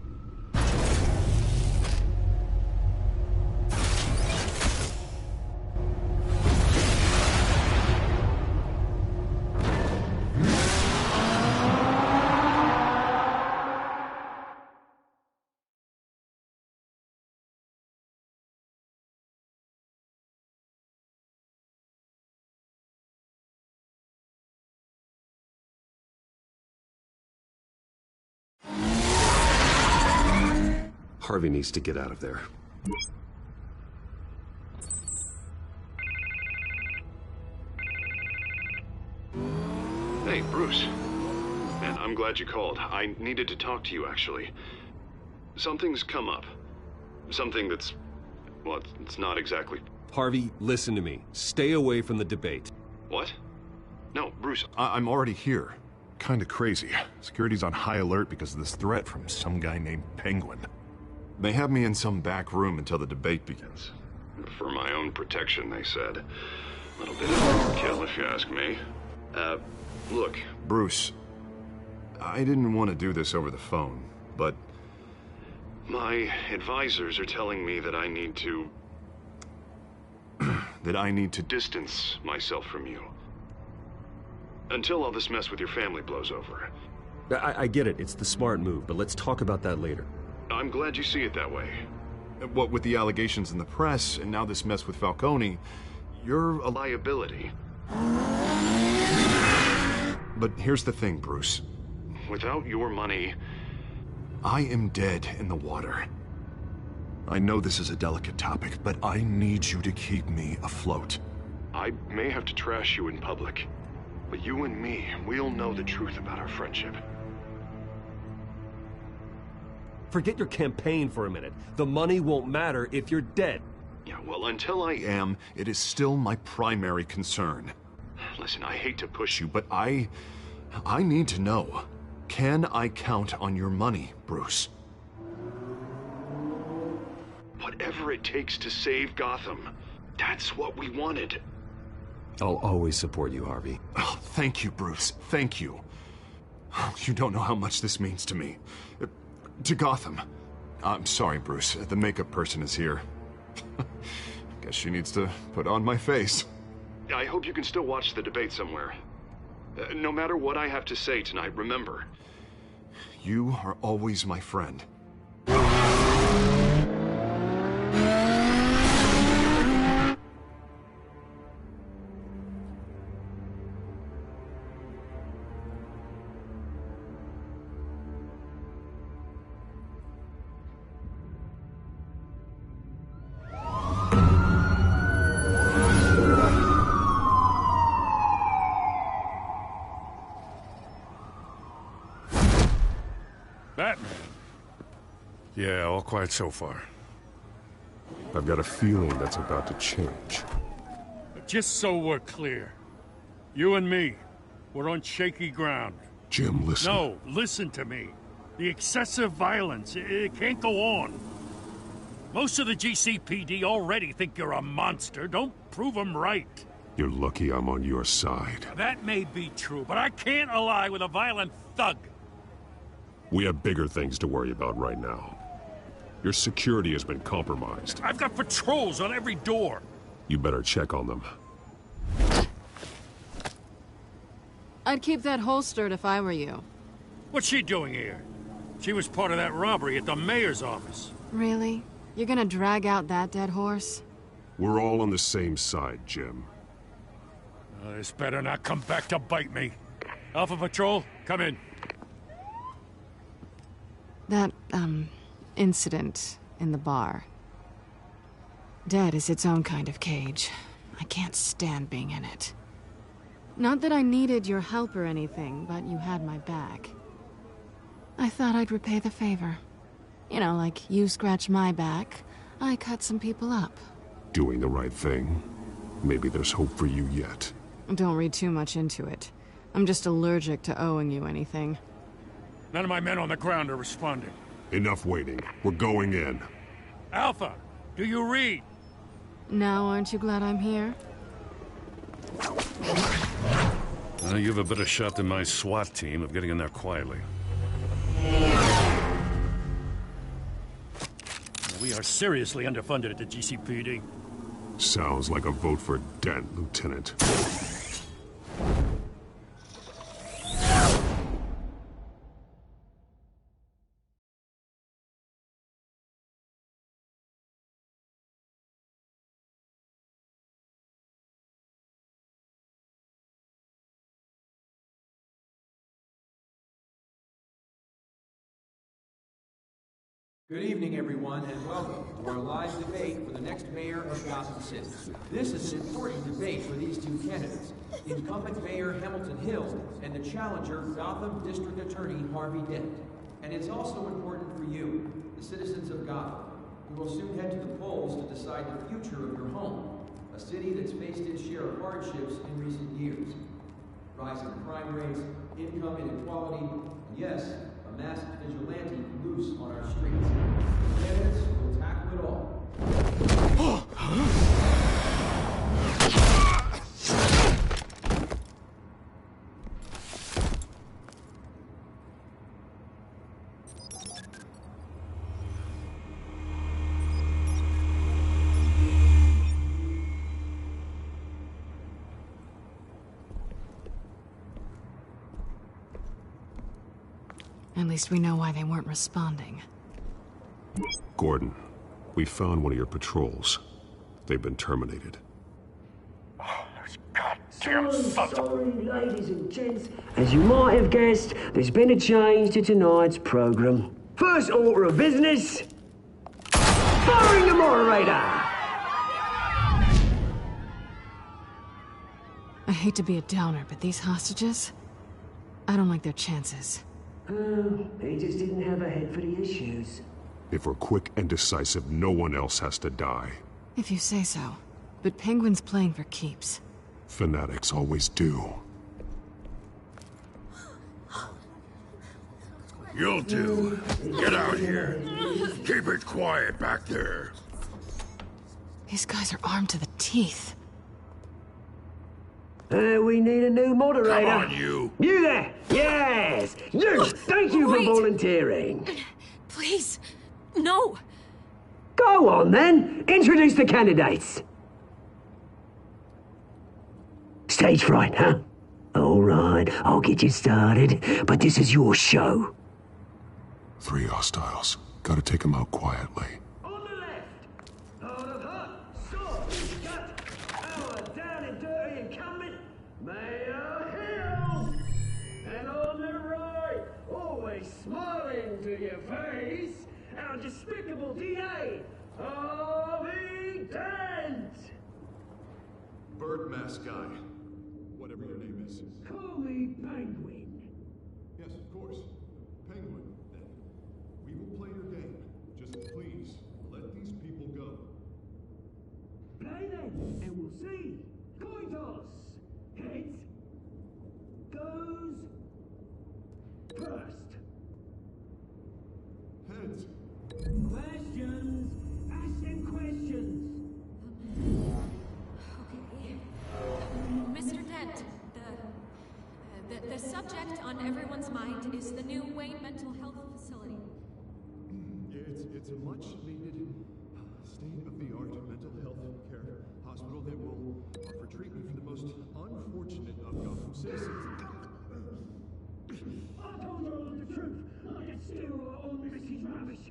Harvey needs to get out of there. Hey, Bruce. Man, I'm glad you called. I needed to talk to you, actually. Something's come up. Something that's... well, it's not exactly... Harvey, listen to me. Stay away from the debate. What? No, Bruce, I'm already here. Kinda crazy. Security's on high alert because of this threat from some guy named Penguin. They have me in some back room until the debate begins. For my own protection, they said. A little bit of overkill, if you ask me. Look, Bruce, I didn't want to do this over the phone, but my advisors are telling me that I need to... that I need to distance myself from you. Until all this mess with your family blows over. I get it. It's the smart move, but let's talk about that later. I'm glad you see it that way. What with the allegations in the press, and now this mess with Falcone, you're a liability. But here's the thing, Bruce. Without your money, I am dead in the water. I know this is a delicate topic, but I need you to keep me afloat. I may have to trash you in public, but you and me, we'll know the truth about our friendship. Forget your campaign for a minute. The money won't matter if you're dead. Yeah, well, until I am, it is still my primary concern. Listen, I hate to push you, but I need to know. Can I count on your money, Bruce? Whatever it takes to save Gotham, that's what we wanted. I'll always support you, Harvey. Oh, thank you, Bruce. Thank you. You don't know how much this means to me. To Gotham. I'm sorry, Bruce. The makeup person is here. Guess she needs to put on my face. I hope you can still watch the debate somewhere. No matter what I have to say tonight, remember, you are always my friend. Batman? Yeah, all quiet so far. I've got a feeling that's about to change. Just so we're clear, you and me, we're on shaky ground. Jim, listen. No, listen to me. The excessive violence, it can't go on. Most of the GCPD already think you're a monster. Don't prove them right. You're lucky I'm on your side. That may be true, but I can't ally with a violent thug. We have bigger things to worry about right now. Your security has been compromised. I've got patrols on every door. You better check on them. I'd keep that holstered if I were you. What's she doing here? She was part of that robbery at the mayor's office. Really? You're gonna drag out that dead horse? We're all on the same side, Jim. This better not come back to bite me. Alpha Patrol, come in. That, incident in the bar. Dead is its own kind of cage. I can't stand being in it. Not that I needed your help or anything, but you had my back. I thought I'd repay the favor. You know, like you scratch my back, I cut some people up. Doing the right thing. Maybe there's hope for you yet. Don't read too much into it. I'm just allergic to owing you anything. None of my men on the ground are responding. Enough waiting. We're going in. Alpha, do you read? Now aren't you glad I'm here? You have a better shot than my SWAT team of getting in there quietly. We are seriously underfunded at the GCPD. Sounds like a vote for Dent, Lieutenant. Good evening, everyone, and welcome to our live debate for the next mayor of Gotham City. This is an important debate for these two candidates, incumbent Mayor Hamilton Hill and the challenger Gotham District Attorney Harvey Dent. And it's also important for you, the citizens of Gotham, who will soon head to the polls to decide the future of your home, a city that's faced its share of hardships in recent years. Rising crime rates, income inequality, and yes, a masked vigilante loose on our streets. The candidates will tackle it all. At least we know why they weren't responding. Gordon, we found one of your patrols. They've been terminated. Sorry, ladies and gents. As you might have guessed, there's been a change to tonight's program. First order of business, firing the moderator! I hate to be a downer, but these hostages, I don't like their chances. He just didn't have a head for the issues. If we're quick and decisive, no one else has to die. If you say so. But Penguin's playing for keeps. Fanatics always do. You'll do. Get out here. Keep it quiet back there. These guys are armed to the teeth. We need a new moderator. Come on, you. You there! Yes! You! Thank you for volunteering. Please, no. Go on, then. Introduce the candidates. Stage fright, huh? All right, I'll get you started, but this is your show. 3 hostiles. Gotta take them out quietly. On the left, out of hot, soft, gut, our down and dirty incumbent, Mayor Hill. And on the right, always smiling to your face, our despicable DA, Harvey Dent. Bird mask guy. Whatever your name is. Call me Penguin. Yes, of course. Penguin, then. The subject on everyone's mind is the new Wayne Mental Health Facility. It's a much-needed, state-of-the-art mental health care hospital that will offer treatment for the most unfortunate of Gotham citizens. I told you all the truth. I can steal all Mrs. Rubbish.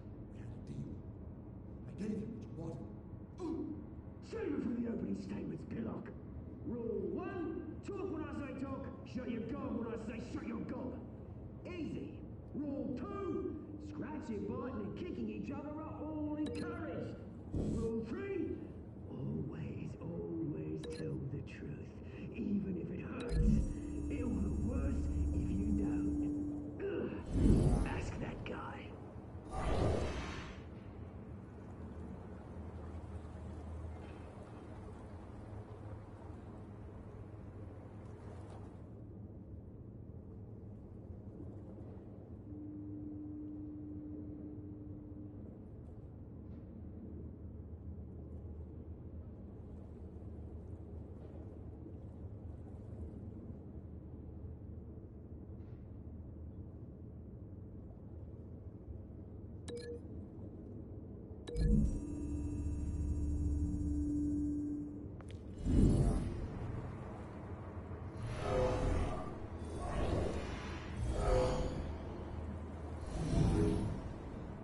I gave you what you wanted. Save it for the opening statements, Pillock. Rule 1, talk when I say talk, shut your gob when I say shut your gob. Easy. Rule 2, scratching, biting and kicking each other are all encouraged. Rule 3, always tell the truth, even if it hurts. It'll hurt worse if you don't. Ugh. Ask that guy.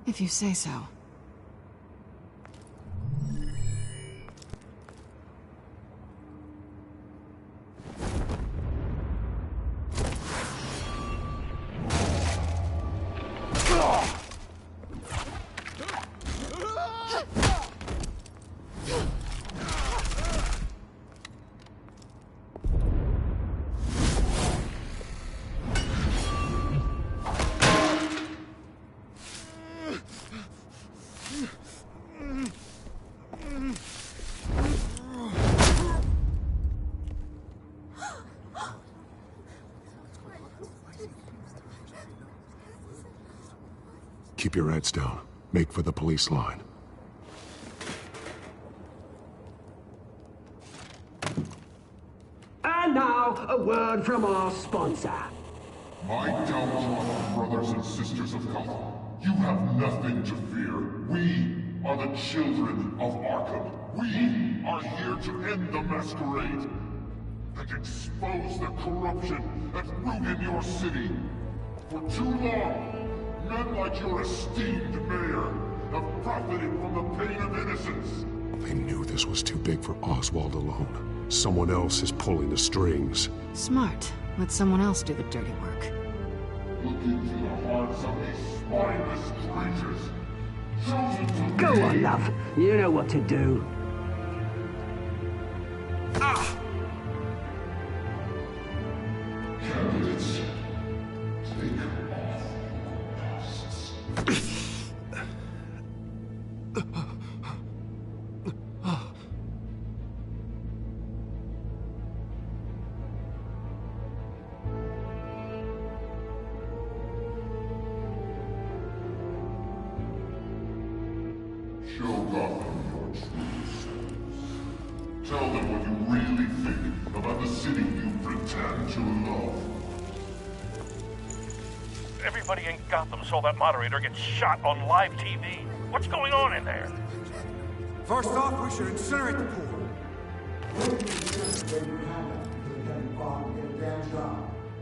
If you say so. Keep your heads down. Make for the police line. And now, a word from our sponsor. My downtrodden brothers and sisters of Gotham, you have nothing to fear. We are the children of Arkham. We are here to end the masquerade and expose the corruption at root in your city. For too long, men like your esteemed mayor have profited from the pain of innocence. They knew this was too big for Oswald alone. Someone else is pulling the strings. Smart. Let someone else do the dirty work. Look into the hearts of these spineless creatures. Chosen to Go on, love. You know what to do. Candidates, take off your masks. Show Gotham your true selves. Tell them what you really think about the city you pretend to love. Everybody in Gotham saw that moderator get shot on live TV. What's going on in there? First off, we should incinerate the pool.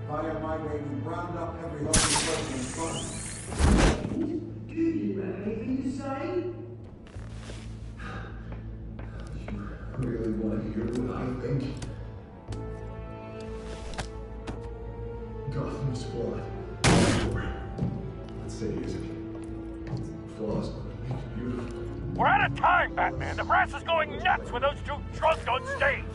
Fire my baby, round up every holy person in front. Do you have anything to say? You really want to hear what I think? Gotham is flawed. Let's say is it flaws, but it makes it beautiful. We're out of time, Batman. The brass is going nuts with those two drunks on stage.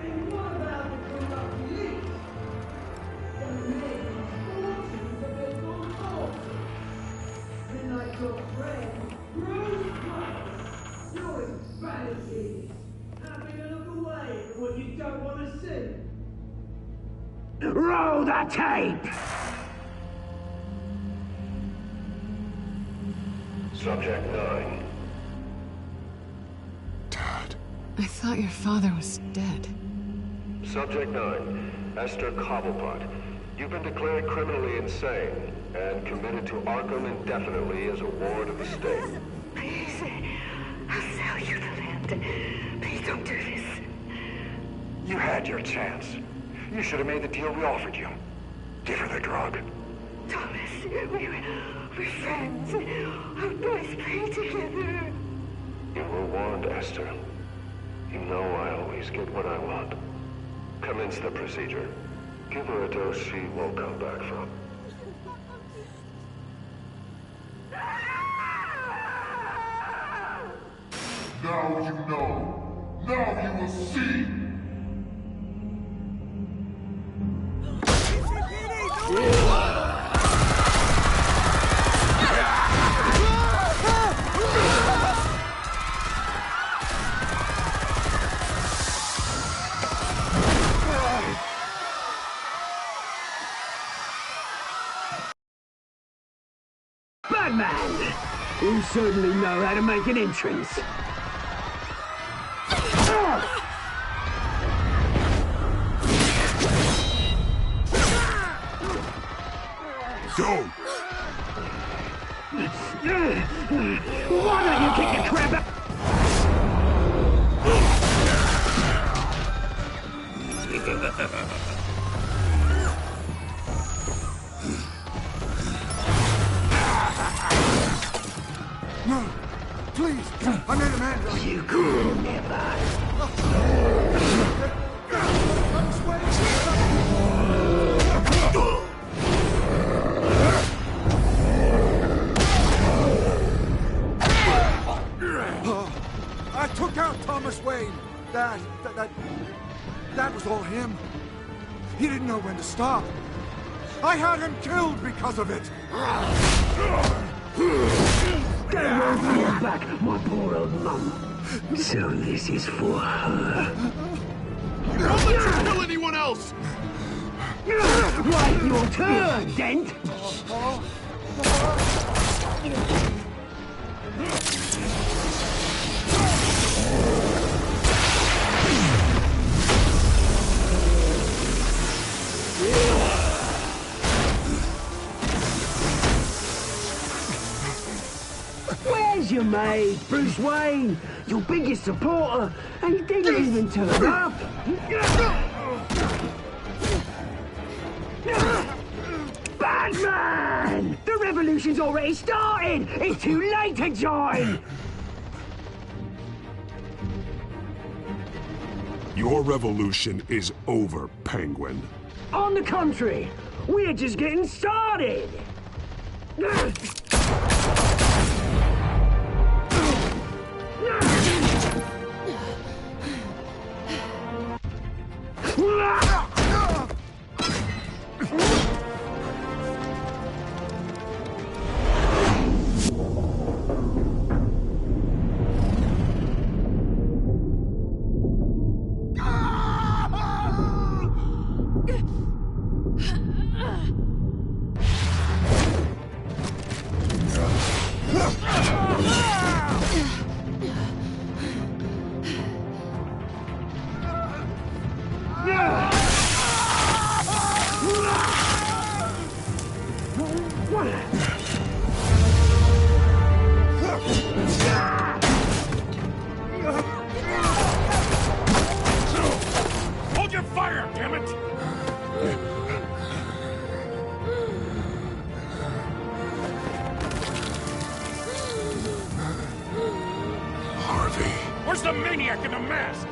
And what about the corrupt police? They're making fortunes of their own fault. Then like your friend, Bruce Wayne, you're as bad as he is. Having to look away from what you don't want to see. Roll the tape! Subject 9, I thought your father was dead. Subject 9, Esther Cobblepot. You've been declared criminally insane and committed to Arkham indefinitely as a ward of the state. Please, I'll sell you the land. Please don't do this. You had your chance. You should have made the deal we offered you. Give her the drug. Thomas, we're friends. Our boys play together. You were warned, Esther. You know I always get what I want. Commence the procedure. Give her a dose she won't come back from. Now you know. Now you will see. Batman! You certainly know how to make an entrance. Go! Why don't you kick the crap out? No, please, I made a man. You could never. I took out Thomas Wayne. That was all him. He didn't know when to stop. I had him killed because of it. They won't bring back my poor old mum. So this is for her. Don't let you kill anyone else! Right, your turn, Dent! Where's your mate, Bruce Wayne? Your biggest supporter, and he didn't even turn up. Batman! The revolution's already started! It's too late to join! Your revolution is over, Penguin. On the contrary, we're just getting started! Hold your fire, damn it! Harvey. Where's the maniac in the mask?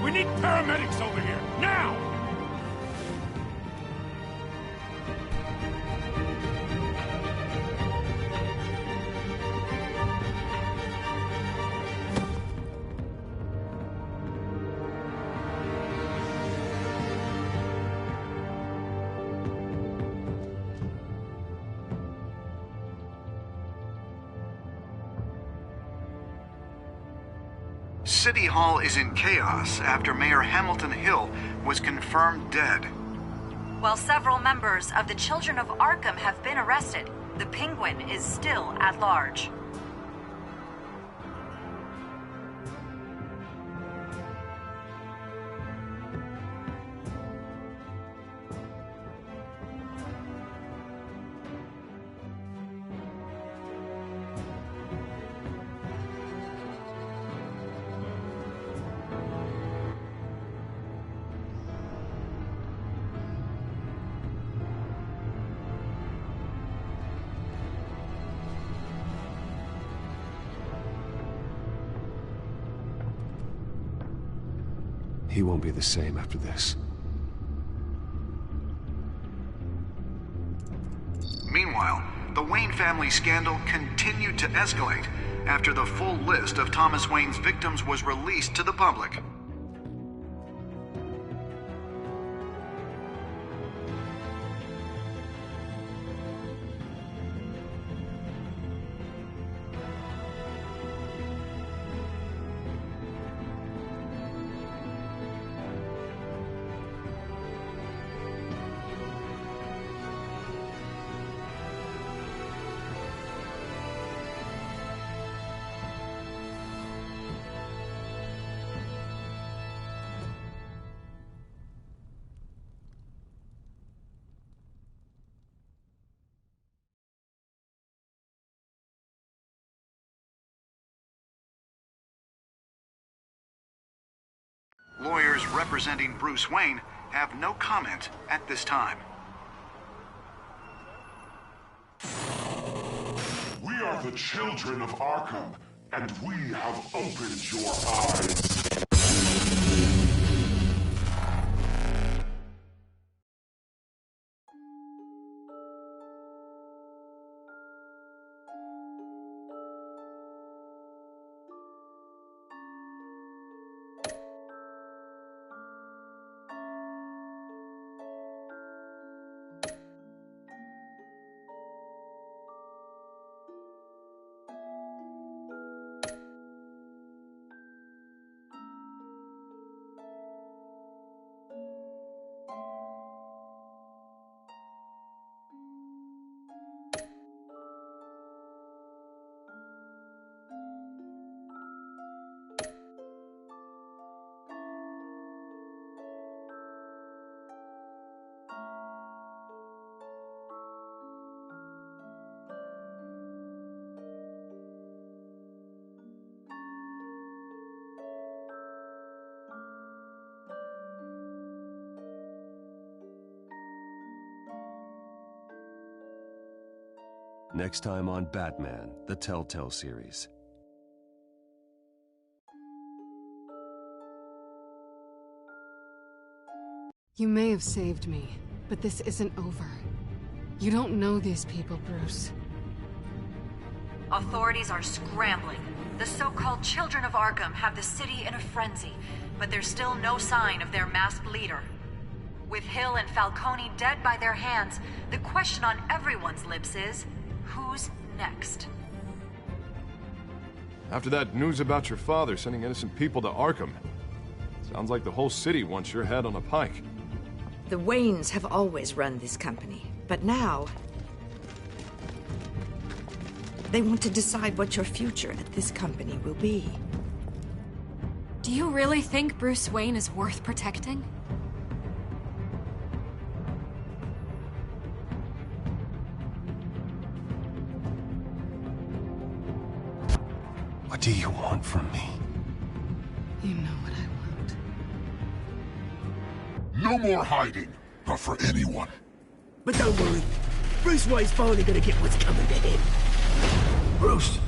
We need paramedics over here, now! City Hall is in chaos after Mayor Hamilton Hill was confirmed dead. While several members of the Children of Arkham have been arrested, the Penguin is still at large. He won't be the same after this. Meanwhile, the Wayne family scandal continued to escalate after the full list of Thomas Wayne's victims was released to the public. Lawyers representing Bruce Wayne have no comment at this time. We are the children of Arkham, and we have opened your eyes. Next time on Batman, the Telltale Series. You may have saved me, but this isn't over. You don't know these people, Bruce. Authorities are scrambling. The so-called Children of Arkham have the city in a frenzy, but there's still no sign of their masked leader. With Hill and Falcone dead by their hands, the question on everyone's lips is, who's next? After that news about your father sending innocent people to Arkham, sounds like the whole city wants your head on a pike. The Waynes have always run this company, but now they want to decide what your future at this company will be. Do you really think Bruce Wayne is worth protecting? What do you want from me? You know what I No want. more hiding, not for anyone. But don't worry, Bruce Wayne's finally gonna get what's coming to him. Bruce,